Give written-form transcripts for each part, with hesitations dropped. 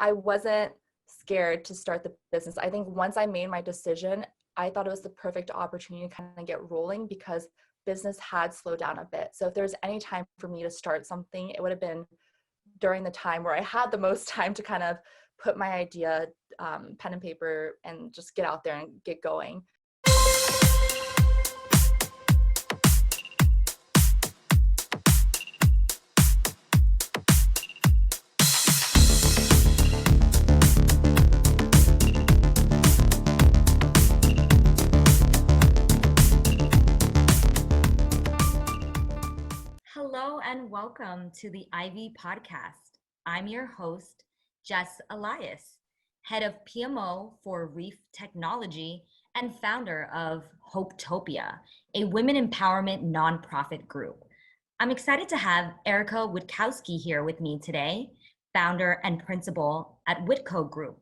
I wasn't scared to start the business. I think once I made my decision, I thought it was the perfect opportunity to kind of get rolling because business had slowed down a bit. So if there's any time for me to start something, it would have been during the time where I had the most time to kind of put my idea, pen and paper, and just get out there and get going. Hello and welcome to the Ivy Podcast. I'm your host, Jess Elias, head of PMO for Reef Technology and founder of Hopetopia, a women empowerment nonprofit group. I'm excited to have Ericka Witkowski here with me today, founder and principal at Witko Group.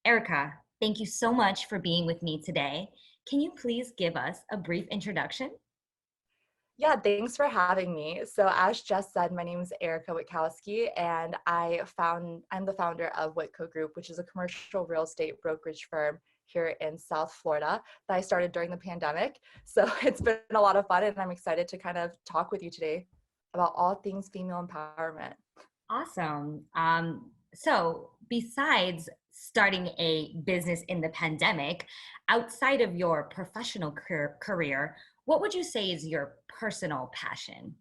Ericka, thank you so much for being with me today. Can you please give us a brief introduction? Yeah, thanks for having me. So as Jess said, my name is Ericka Witkowski, and I'm the founder of Witko Group, which is a commercial real estate brokerage firm here in South Florida that I started during the pandemic. So it's been a lot of fun, and I'm excited to kind of talk with you today about all things female empowerment. Awesome. So besides starting a business in the pandemic, outside of your professional career, what would you say is your personal passion?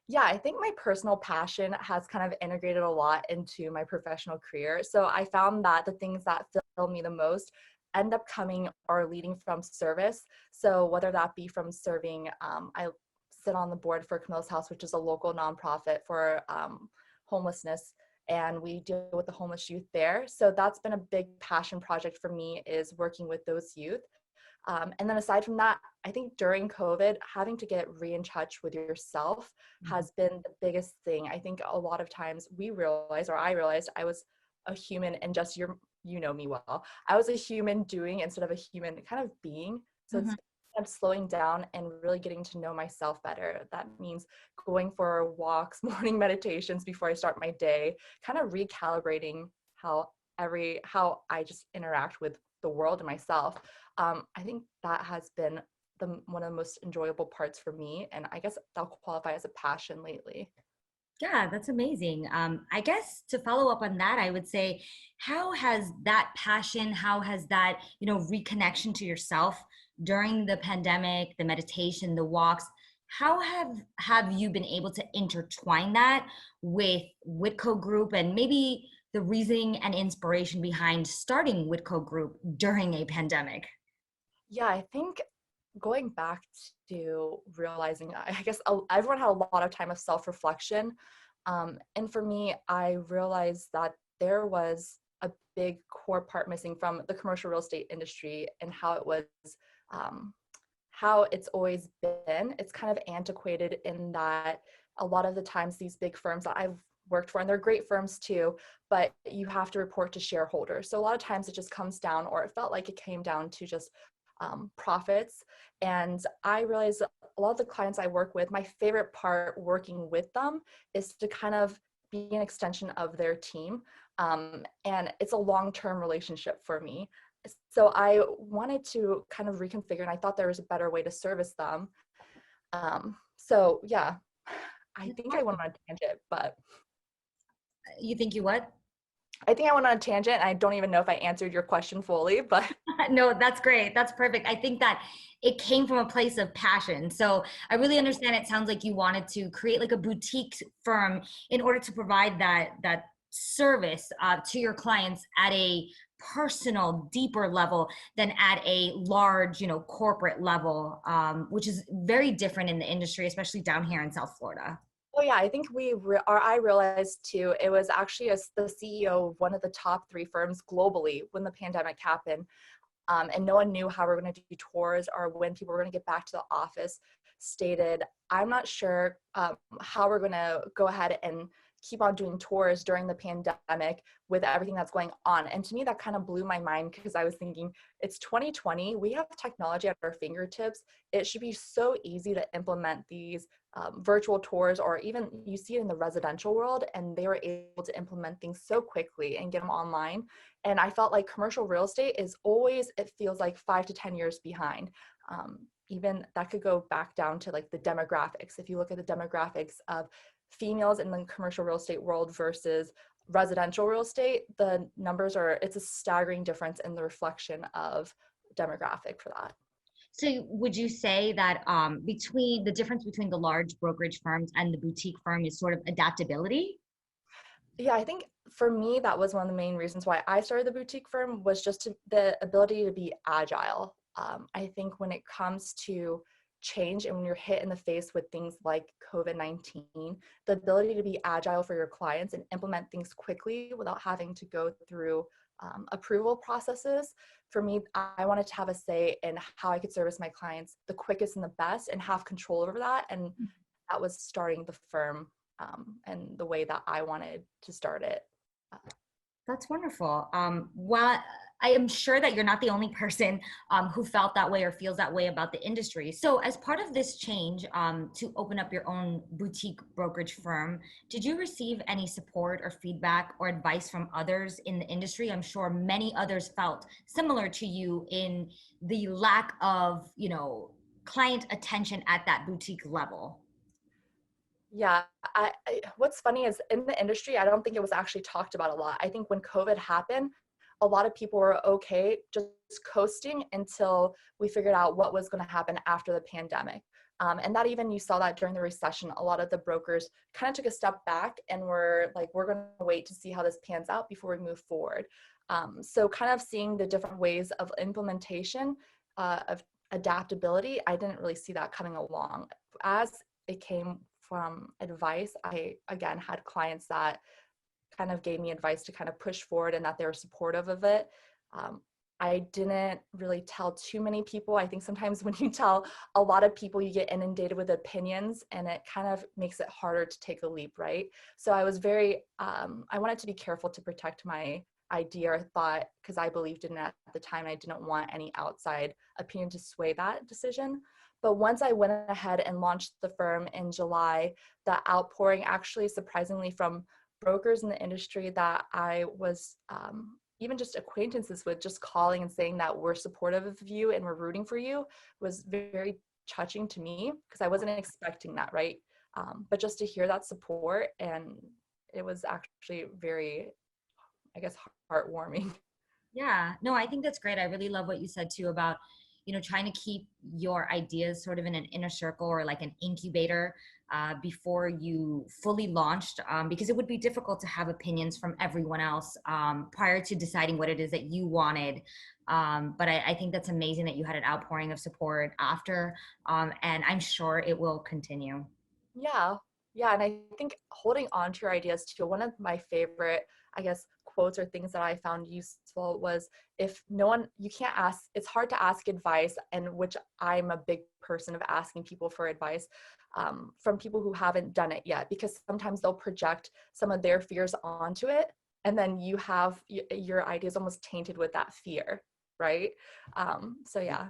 Yeah, I think my personal passion has kind of integrated a lot into my professional career. So I found that the things that fill me the most end up coming or leading from service. So whether that be from serving, I sit on the board for Camille's House, which is a local nonprofit for homelessness, and we deal with the homeless youth there. So that's been a big passion project for me, is working with those youth. And then aside from that, I think during COVID, having to get in touch with yourself has been the biggest thing. I think a lot of times I realized I was a human, and just you know me well. I was a human doing instead of a human kind of being. So it's kind of slowing down and really getting to know myself better. That means going for walks, morning meditations before I start my day, kind of recalibrating how I just interact with the world and myself. I think that has been one of the most enjoyable parts for me, and I guess that'll qualify as a passion lately. Yeah, that's amazing. I guess to follow up on that, I would say, how has that passion, how has that, reconnection to yourself during the pandemic, the meditation, the walks, how have you been able to intertwine that with Witko Group and maybe the reasoning and inspiration behind starting Witko Group during a pandemic? Yeah, I think going back to realizing, I guess everyone had a lot of time of self-reflection. And for me, I realized that there was a big core part missing from the commercial real estate industry, and how it's always been. It's kind of antiquated in that a lot of the times these big firms that I've worked for, and they're great firms too, but you have to report to shareholders. So a lot of times it just comes down, or it felt like it came down to just profits. And I realized a lot of the clients I work with, my favorite part working with them is to kind of be an extension of their team. And it's a long-term relationship for me. So I wanted to kind of reconfigure, and I thought there was a better way to service them. So yeah, I think I went on a tangent, but You think you what? I think I went on a tangent, and I don't even know if I answered your question fully, but No, that's great. That's perfect. I think that it came from a place of passion. So I really understand. It sounds like you wanted to create like a boutique firm in order to provide that service to your clients at a personal, deeper level than at a large, corporate level, which is very different in the industry, especially down here in South Florida. oh yeah, I think I realized too, it was actually as the CEO of one of the top 3 firms globally when the pandemic happened. And no one knew how we're going to do tours or when people were going to get back to the office, stated, I'm not sure how we're going to go ahead and keep on doing tours during the pandemic with everything that's going on. And to me, that kind of blew my mind because I was thinking, it's 2020, we have technology at our fingertips. It should be so easy to implement these virtual tours, or even you see it in the residential world, and they were able to implement things so quickly and get them online. And I felt like commercial real estate is always, it feels like 5 to 10 years behind. Even that could go back down to like the demographics. If you look at the demographics of females in the commercial real estate world versus residential real estate, the numbers are, it's a staggering difference in the reflection of demographic for that. So would you say that between the difference between the large brokerage firms and the boutique firm is sort of adaptability? Yeah, I think for me, that was one of the main reasons why I started the boutique firm, was just the ability to be agile. I think when it comes to change and when you're hit in the face with things like COVID-19, the ability to be agile for your clients and implement things quickly without having to go through approval processes. For me, I wanted to have a say in how I could service my clients the quickest and the best and have control over that. And that was starting the firm and the way that I wanted to start it. That's wonderful. Well, I am sure that you're not the only person who felt that way or feels that way about the industry. So, as part of this change to open up your own boutique brokerage firm, did you receive any support or feedback or advice from others in the industry? I'm sure many others felt similar to you in the lack of, client attention at that boutique level. Yeah, what's funny is in the industry, I don't think it was actually talked about a lot. I think when COVID happened, a lot of people were okay just coasting until we figured out what was going to happen after the pandemic. And that even you saw that during the recession, a lot of the brokers kind of took a step back and were like, we're going to wait to see how this pans out before we move forward. So kind of seeing the different ways of implementation of adaptability, I didn't really see that coming along. As it came from advice, I again had clients that kind of gave me advice to kind of push forward and that they were supportive of it. I didn't really tell too many people. I think sometimes when you tell a lot of people, you get inundated with opinions and it kind of makes it harder to take a leap, right? So I was very, I wanted to be careful to protect my idea or thought because I believed in it at the time. I didn't want any outside opinion to sway that decision. But once I went ahead and launched the firm in July, the outpouring actually surprisingly from brokers in the industry that I was even just acquaintances with, just calling and saying that we're supportive of you and we're rooting for you, was very touching to me because I wasn't expecting that, right? But just to hear that support, and it was actually very, I guess, heartwarming. Yeah, no, I think that's great. I really love what you said too about, trying to keep your ideas sort of in an inner circle or like an incubator before you fully launched, because it would be difficult to have opinions from everyone else prior to deciding what it is that you wanted. But I think that's amazing that you had an outpouring of support after, and I'm sure it will continue. Yeah. Yeah. And I think holding on to your ideas too, one of my favorite, I guess, quotes or things that I found useful was, if no one, you can't ask, it's hard to ask advice, and which I'm a big person of asking people for advice from people who haven't done it yet, because sometimes they'll project some of their fears onto it. And then you have your ideas almost tainted with that fear. Right. So yeah.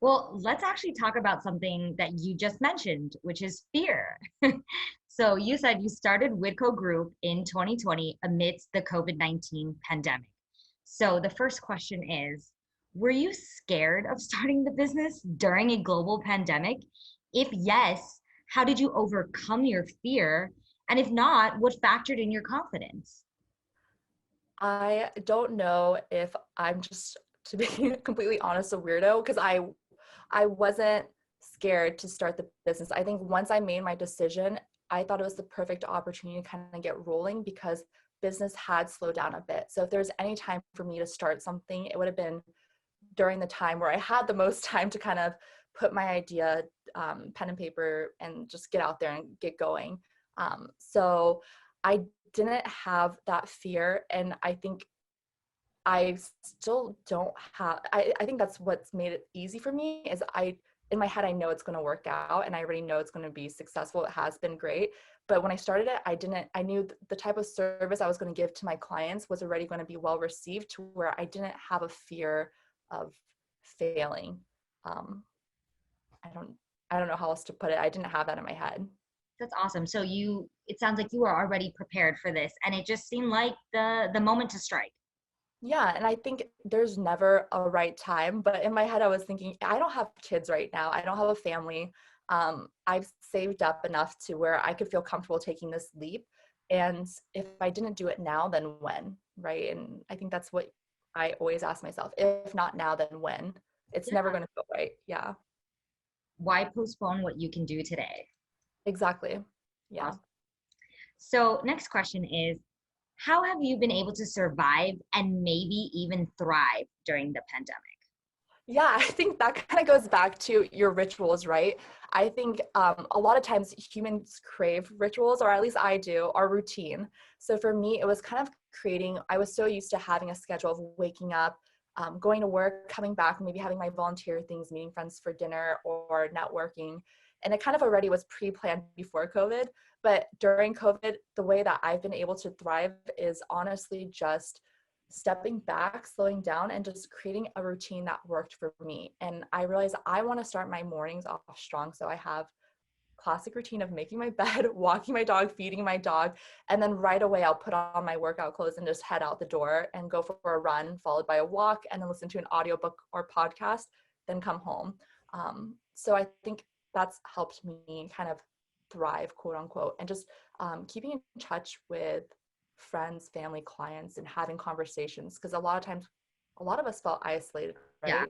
Well, let's actually talk about something that you just mentioned, which is fear. So you said you started Witko Group in 2020 amidst the COVID-19 pandemic. So the first question is, were you scared of starting the business during a global pandemic? If yes, how did you overcome your fear? And if not, what factored in your confidence? I don't know if I'm just, to be completely honest, a weirdo, because I wasn't scared to start the business. I think once I made my decision, I thought it was the perfect opportunity to kind of get rolling because business had slowed down a bit. So if there's any time for me to start something, it would have been during the time where I had the most time to kind of put my idea, pen and paper, and just get out there and get going. So I didn't have that fear. And I think I still don't have, I think that's what's made it easy for me is in my head, I know it's going to work out and I already know it's going to be successful. It has been great, But when I started it, I knew the type of service I was going to give to my clients was already going to be well received, to where I didn't have a fear of failing. Um, I don't, I don't know how else to put it. I didn't have that in my head. That's awesome. So it sounds like you were already prepared for this, and it just seemed like the moment to strike. Yeah, and I think there's never a right time, but in my head I was thinking, I don't have kids right now. I don't have a family. I've saved up enough to where I could feel comfortable taking this leap. And if I didn't do it now, then when, right? And I think that's what I always ask myself. If not now, then when? It's never Yeah. going to feel right. Yeah, Why postpone what you can do today? exactly. Yeah. Awesome. So next question is, how have you been able to survive and maybe even thrive during the pandemic? Yeah, I think that kind of goes back to your rituals, right? I think a lot of times humans crave rituals, or at least I do, or routine. So for me, it was kind of I was so used to having a schedule of waking up, going to work, coming back, maybe having my volunteer things, meeting friends for dinner or networking. And it kind of already was pre-planned before COVID. But during COVID, the way that I've been able to thrive is honestly just stepping back, slowing down, and just creating a routine that worked for me. And I realized I want to start my mornings off strong. So I have classic routine of making my bed, walking my dog, feeding my dog, and then right away I'll put on my workout clothes and just head out the door and go for a run, followed by a walk, and then listen to an audiobook or podcast, then come home. So I think that's helped me kind of thrive, quote unquote, and just keeping in touch with friends, family, clients, and having conversations, because a lot of times a lot of us felt isolated, Yeah. right?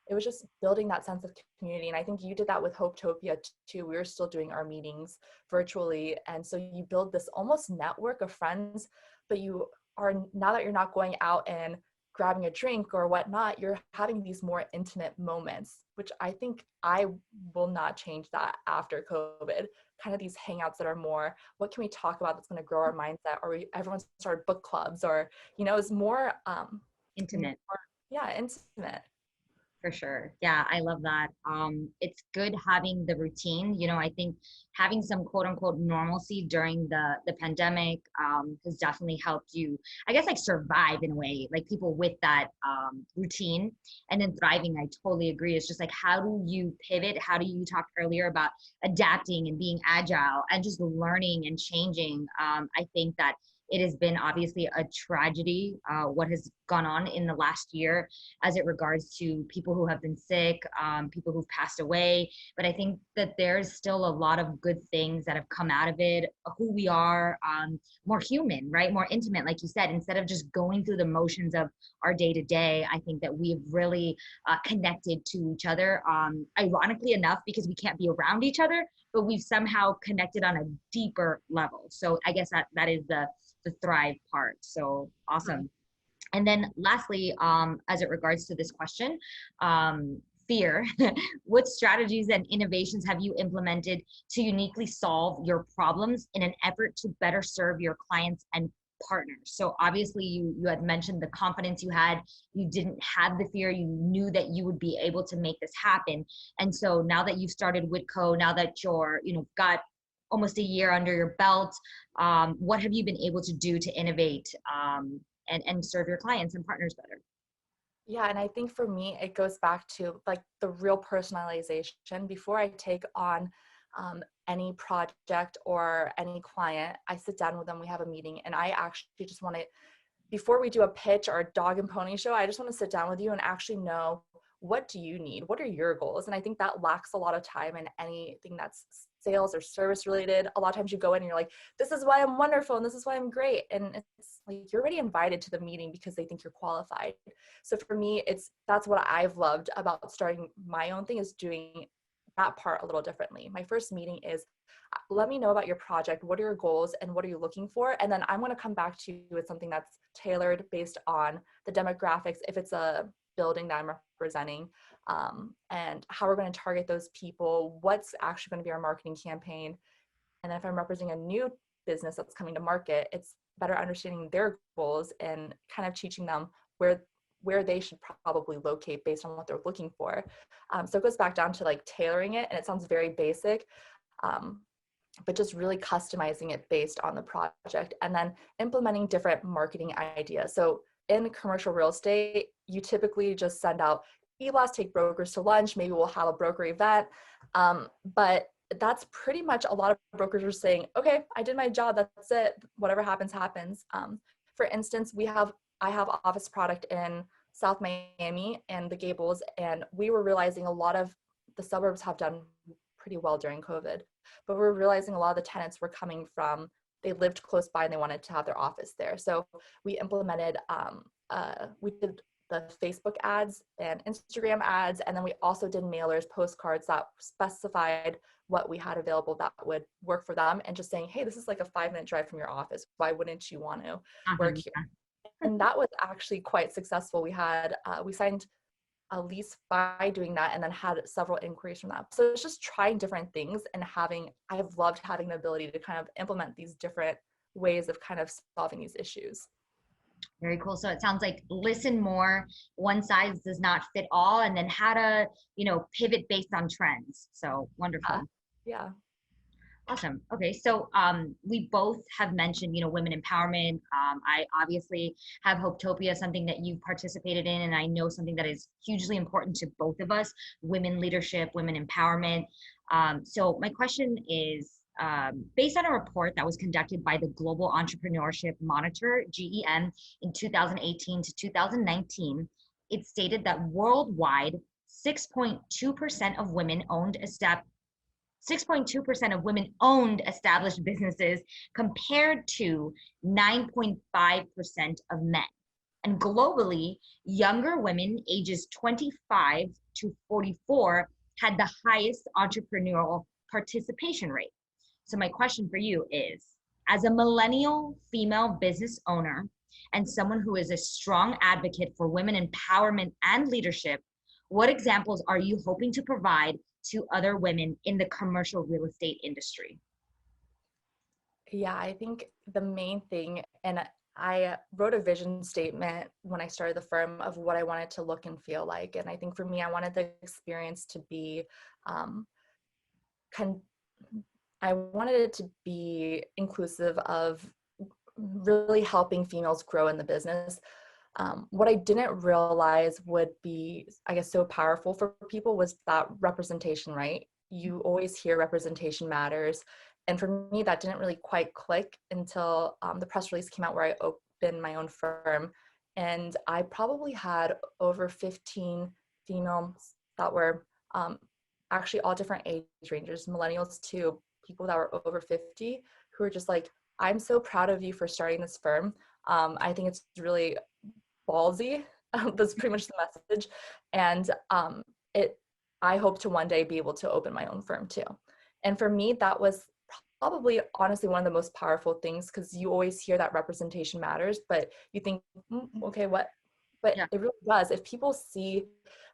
It was just building that sense of community. And I think you did that with Hopetopia too. We were still doing our meetings virtually. And so you build this almost network of friends, but you are, now that you're not going out and grabbing a drink or whatnot, you're having these more intimate moments, which I think I will not change that after COVID. Kind of these hangouts that are more, what can we talk about that's going to grow our mindset? Or everyone started book clubs, or, it's more, more, Intimate. yeah, intimate. For sure. Yeah, I love that. It's good having the routine. I think having some quote unquote normalcy during the pandemic has definitely helped you, I guess, like survive in a way, like people with that routine and then thriving. I totally agree. It's just like, how do you pivot? How do you talk earlier about adapting and being agile and just learning and changing? I think that it has been obviously a tragedy, what has gone on in the last year as it regards to people who have been sick, people who've passed away. But I think that there's still a lot of good things that have come out of it, who we are, more human, right? More intimate, like you said, instead of just going through the motions of our day to day. I think that we've really connected to each other, ironically enough, because we can't be around each other, but we've somehow connected on a deeper level. So I guess that is the thrive part. So awesome. And then lastly, as it regards to this question, fear, what strategies and innovations have you implemented to uniquely solve your problems in an effort to better serve your clients and partners? So obviously you had mentioned the confidence you had, you didn't have the fear, you knew that you would be able to make this happen. And so now that you've started Witko, now that you're, got almost a year under your belt, what have you been able to do to innovate and serve your clients and partners better? Yeah, and I think for me, it goes back to like the real personalization. Before I take on any project or any client, I sit down with them, we have a meeting, and I actually just want to, before we do a pitch or a dog and pony show, I just want to sit down with you and actually know, what do you need? What are your goals? And I think that lacks a lot of time in anything that's sales or service related. A lot of times you go in and you're like, this is why I'm wonderful and this is why I'm great. And it's like, you're already invited to the meeting because they think you're qualified. So for me, that's what I've loved about starting my own thing, is doing that part a little differently. My first meeting is, let me know about your project. What are your goals and what are you looking for? And then I'm going to come back to you with something that's tailored based on the demographics, if it's a building that I'm representing, and how we're going to target those people, what's actually going to be our marketing campaign. And then if I'm representing a new business that's coming to market, it's better understanding their goals and kind of teaching them where they should probably locate based on what they're looking for. So it goes back down to like tailoring it, and it sounds very basic. Um, but just really customizing it based on the project and then implementing different marketing ideas. So in commercial real estate, you typically just send out e-blasts, take brokers to lunch, maybe we'll have a broker event. But that's pretty much a lot of brokers are saying, okay, I did my job, that's it, whatever happens, happens. For instance, I have office product in South Miami and the Gables, and we were realizing a lot of the suburbs have done pretty well during COVID, but we're realizing a lot of the tenants were coming from, they lived close by and they wanted to have their office there. So we implemented, we did the Facebook ads and Instagram ads, and then we also did mailers, postcards that specified what we had available that would work for them, and just saying, hey, this is like a 5-minute drive from your office. Why wouldn't you want to work here? And that was actually quite successful. We signed a lease by doing that, and then had several inquiries from that. So it's just trying different things, and I've loved having the ability to kind of implement these different ways of kind of solving these issues. Very cool. So it sounds like listen more, one size does not fit all, and then how to, pivot based on trends. So wonderful. Yeah. Awesome. Okay. So we both have mentioned, women empowerment. I obviously have Hopetopia, something that you've participated in, and I know something that is hugely important to both of us, women leadership, women empowerment. So my question is, based on a report that was conducted by the Global Entrepreneurship Monitor, GEM, in 2018 to 2019, it stated that worldwide, 6.2% of women owned 6.2% of women owned established businesses compared to 9.5% of men. And globally, younger women ages 25 to 44 had the highest entrepreneurial participation rate. So my question for you is, as a millennial female business owner and someone who is a strong advocate for women empowerment and leadership, what examples are you hoping to provide to other women in the commercial real estate industry? Yeah, I think the main thing, and I wrote a vision statement when I started the firm of what I wanted to look and feel like. And I think for me, I wanted the experience to be, I wanted it to be inclusive of really helping females grow in the business. What I didn't realize would be, I guess, so powerful for people was that representation, right? You always hear representation matters. And for me, that didn't really quite click until the press release came out where I opened my own firm. And I probably had over 15 females that were actually all different age ranges, millennials to people that were over 50, who were just like, I'm so proud of you for starting this firm. I think it's really ballsy. That's pretty much the message. And I hope to one day be able to open my own firm too. And for me, that was probably honestly one of the most powerful things, because you always hear that representation matters, but you think, okay, what? But Yeah. it really does. If people see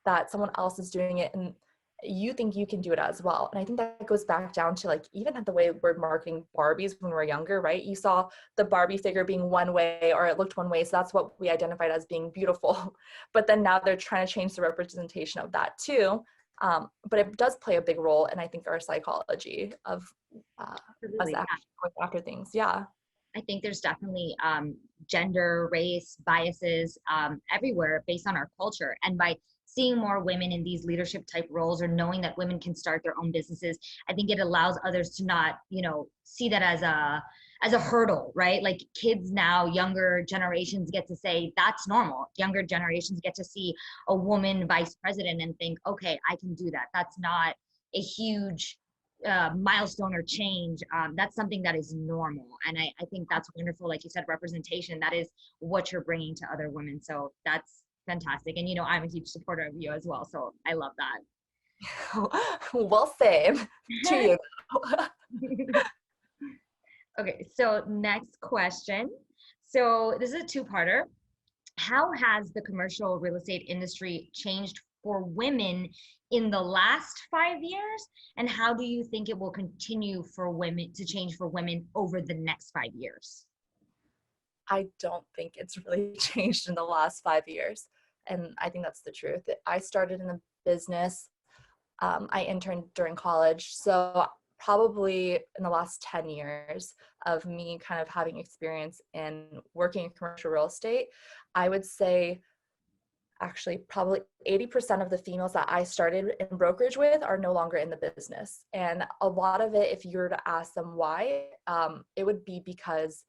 that someone else is doing it and you think you can do it as well. And I think that goes back down to like, even at the way we're marketing Barbies when we were younger, right? You saw the Barbie figure being one way, or it looked one way. So that's what we identified as being beautiful. But then now they're trying to change the representation of that too. But it does play a big role in, I think, our psychology of us Absolutely. actually going after things. Yeah. I think there's definitely gender, race, biases everywhere based on our culture. And by seeing more women in these leadership type roles, or knowing that women can start their own businesses, I think it allows others to not, see that as a hurdle, right? Like kids now, younger generations get to say that's normal. Younger generations get to see a woman vice president and think, okay, I can do that. That's not a huge milestone or change. That's something that is normal. And I think that's wonderful. Like you said, representation, that is what you're bringing to other women. So that's fantastic. And, I'm a huge supporter of you as well. So I love that. Well said to you. Okay, so next question. So this is a two-parter. How has the commercial real estate industry changed for women in the last 5 years? And how do you think it will continue for women to change for women over the next 5 years? I don't think it's really changed in the last 5 years. And I think that's the truth. I started in the business. I interned during college. So probably in the last 10 years of me kind of having experience in working in commercial real estate, I would say actually probably 80% of the females that I started in brokerage with are no longer in the business. And a lot of it, if you were to ask them why, it would be because,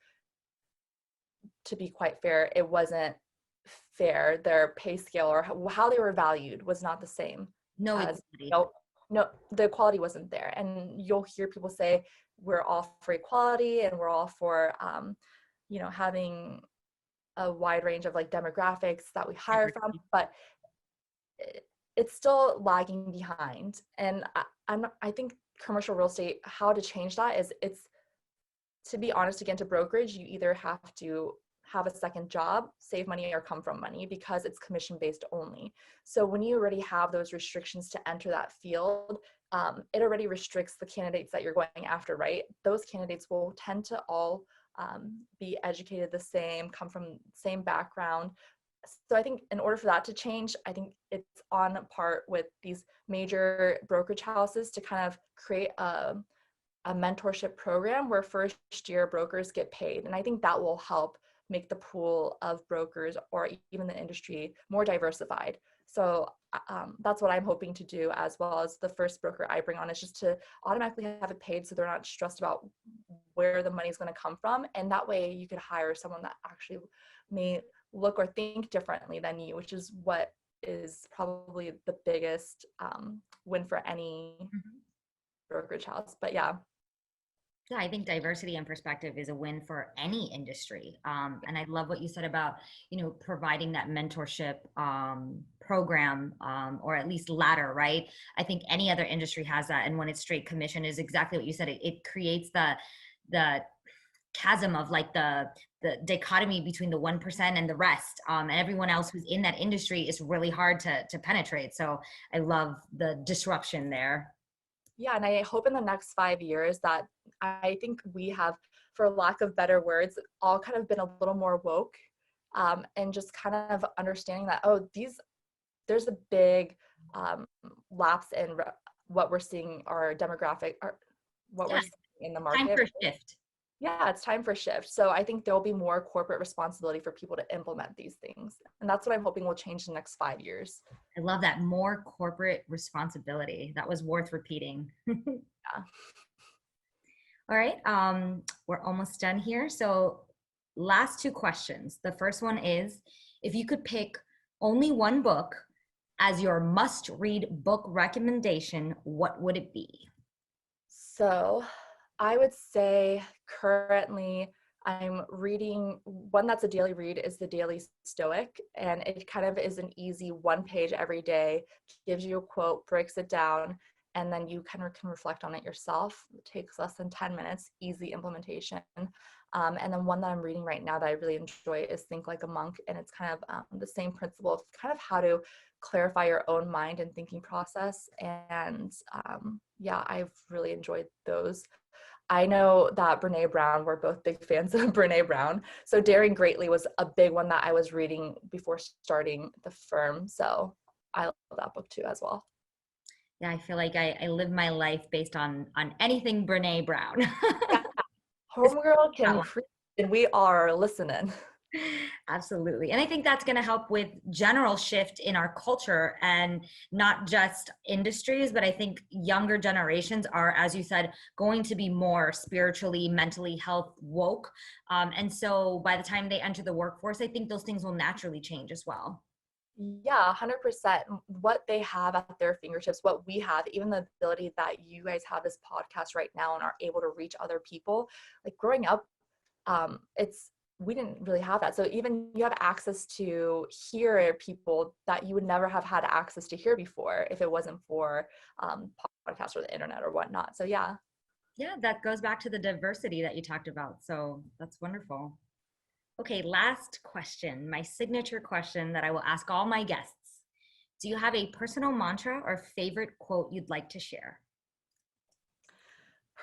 to be quite fair, it wasn't fair. Their pay scale or how they were valued was not the same. No As equality. no, the equality wasn't there. And you'll hear people say we're all for equality and we're all for having a wide range of like demographics that we hire from, but it's still lagging behind. And I think commercial real estate, how to change that is, it's, to be honest, again, to brokerage, you either have to have a second job, save money, or come from money, because it's commission based only. So when you already have those restrictions to enter that field, it already restricts the candidates that you're going after, right? Those candidates will tend to all be educated the same, come from same background. So I think in order for that to change, I think it's on part with these major brokerage houses to kind of create a mentorship program where first year brokers get paid. And I think that will help make the pool of brokers or even the industry more diversified. So that's what I'm hoping to do, as well as the first broker I bring on, is just to automatically have it paid so they're not stressed about where the money is going to come from. And that way you could hire someone that actually may look or think differently than you, which is what is probably the biggest win for any brokerage house. But yeah. Yeah, I think diversity and perspective is a win for any industry. And I love what you said about, providing that mentorship program, or at least ladder, right? I think any other industry has that. And when it's straight commission, is exactly what you said. It creates the chasm of like the dichotomy between the 1% and the rest. And everyone else who's in that industry is really hard to penetrate. So I love the disruption there. Yeah, and I hope in the next 5 years that I think we have, for lack of better words, all kind of been a little more woke, and just kind of understanding that, there's a big lapse in what we're seeing, our demographic, or what we're seeing in the market. Time for shift. Yeah, it's time for shift. So I think there'll be more corporate responsibility for people to implement these things. And that's what I'm hoping will change in the next 5 years. I love that, more corporate responsibility. That was worth repeating. Yeah. All right, we're almost done here. So last two questions. The first one is, if you could pick only one book as your must-read book recommendation, what would it be? So I would say currently I'm reading one that's a daily read, is the Daily Stoic, and it kind of is an easy one page every day, gives you a quote, breaks it down, and then you kind of can reflect on it yourself. It takes less than 10 minutes, easy implementation. And then one that I'm reading right now that I really enjoy is Think Like a Monk, and it's kind of the same principle of kind of how to clarify your own mind and thinking process. And yeah, I've really enjoyed those. I know that Brene Brown, we're both big fans of Brene Brown. So Daring Greatly was a big one that I was reading before starting the firm. So I love that book too as well. Yeah, I feel like I live my life based on anything Brene Brown. Yeah. Homegirl can preach and we are listening. Absolutely. And I think that's going to help with general shift in our culture, and not just industries, but I think younger generations are, as you said, going to be more spiritually, mentally health woke. And so by the time they enter the workforce, I think those things will naturally change as well. Yeah, 100%. What they have at their fingertips, what we have, even the ability that you guys have this podcast right now and are able to reach other people. Like growing up, we didn't really have that. So even you have access to hear people that you would never have had access to hear before if it wasn't for podcasts or the internet or whatnot. So yeah. Yeah, that goes back to the diversity that you talked about. So that's wonderful. Okay, last question, my signature question that I will ask all my guests. Do you have a personal mantra or favorite quote you'd like to share?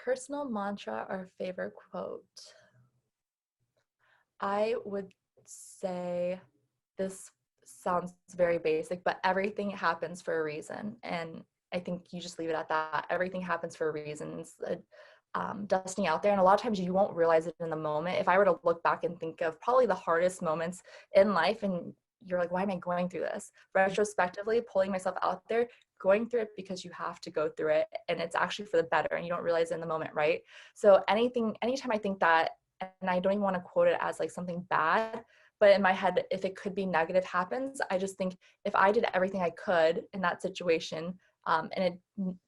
Personal mantra or favorite quote? I would say, this sounds very basic, but everything happens for a reason. And I think you just leave it at that. Everything happens for reasons. Dusting out there, and a lot of times you won't realize it in the moment. If I were to look back and think of probably the hardest moments in life, and you're like, why am I going through this? Retrospectively, pulling myself out there, going through it because you have to go through it, and it's actually for the better, and you don't realize it in the moment, right? So anytime I think that, and I don't even want to quote it as like something bad, but in my head, if it could be negative happens, I just think if I did everything I could in that situation, and it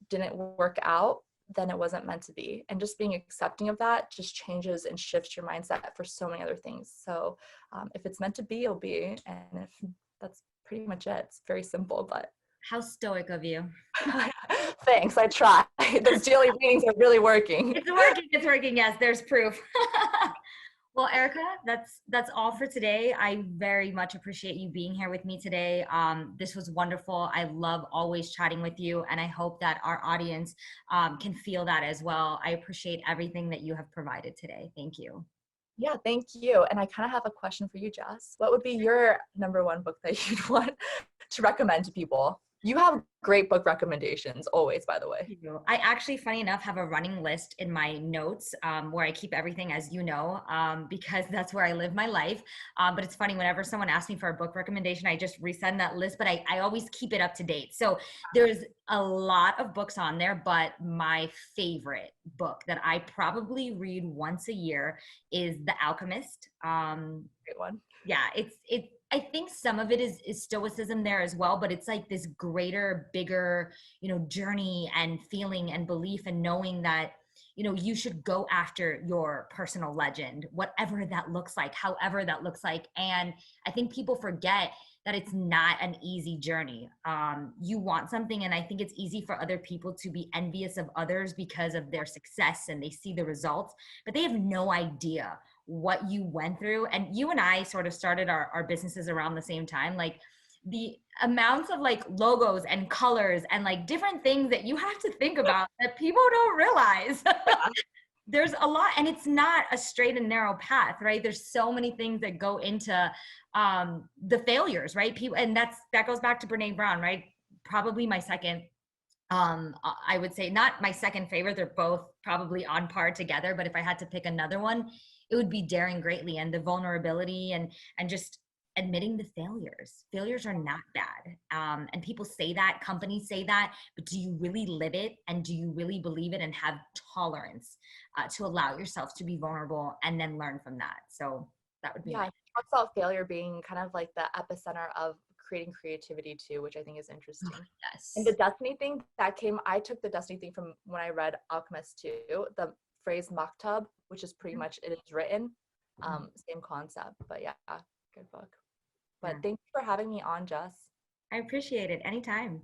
didn't work out, then it wasn't meant to be. And just being accepting of that just changes and shifts your mindset for so many other things. So if it's meant to be, it'll be. And if that's pretty much it, it's very simple, but. How stoic of you. Thanks, I try. Those daily readings are really working. It's working. Yes, there's proof. Well, Ericka, that's all for today. I very much appreciate you being here with me today. This was wonderful. I love always chatting with you, and I hope that our audience can feel that as well. I appreciate everything that you have provided today. Thank you. Yeah, thank you. And I kind of have a question for you, Jess. What would be your number one book that you'd want to recommend to people? You have great book recommendations always, by the way. I actually, funny enough, have a running list in my notes where I keep everything, as you know, because that's where I live my life. But it's funny, whenever someone asks me for a book recommendation, I just resend that list, but I always keep it up to date. So there's a lot of books on there, but my favorite book that I probably read once a year is The Alchemist. Great one. Yeah, I think some of it is stoicism there as well, but it's like this greater, bigger, journey and feeling and belief and knowing that, you should go after your personal legend, whatever that looks like, however that looks like. And I think people forget that it's not an easy journey. You want something, and I think it's easy for other people to be envious of others because of their success and they see the results, but they have no idea what you went through. And you and I sort of started our businesses around the same time. Like the amounts of like logos and colors and like different things that you have to think about that people don't realize. There's a lot, and it's not a straight and narrow path, right? There's so many things that go into the failures, right? People, and that goes back to Brene Brown, right? Probably my second, I would say not my second favorite. They're both probably on par together, but if I had to pick another one, it would be Daring Greatly, and the vulnerability and just admitting the failures. Failures are not bad. And people say that, companies say that, but do you really live it? And do you really believe it and have tolerance to allow yourself to be vulnerable and then learn from that? So that would be Yeah, he talks about failure being kind of like the epicenter of creating creativity too, which I think is interesting. yes. And the destiny thing I took the destiny thing from when I read Alchemist too, the phrase maktub, which is pretty much it is written, same concept. But yeah, good book. But thank you for having me on, Jess. I appreciate it. Anytime.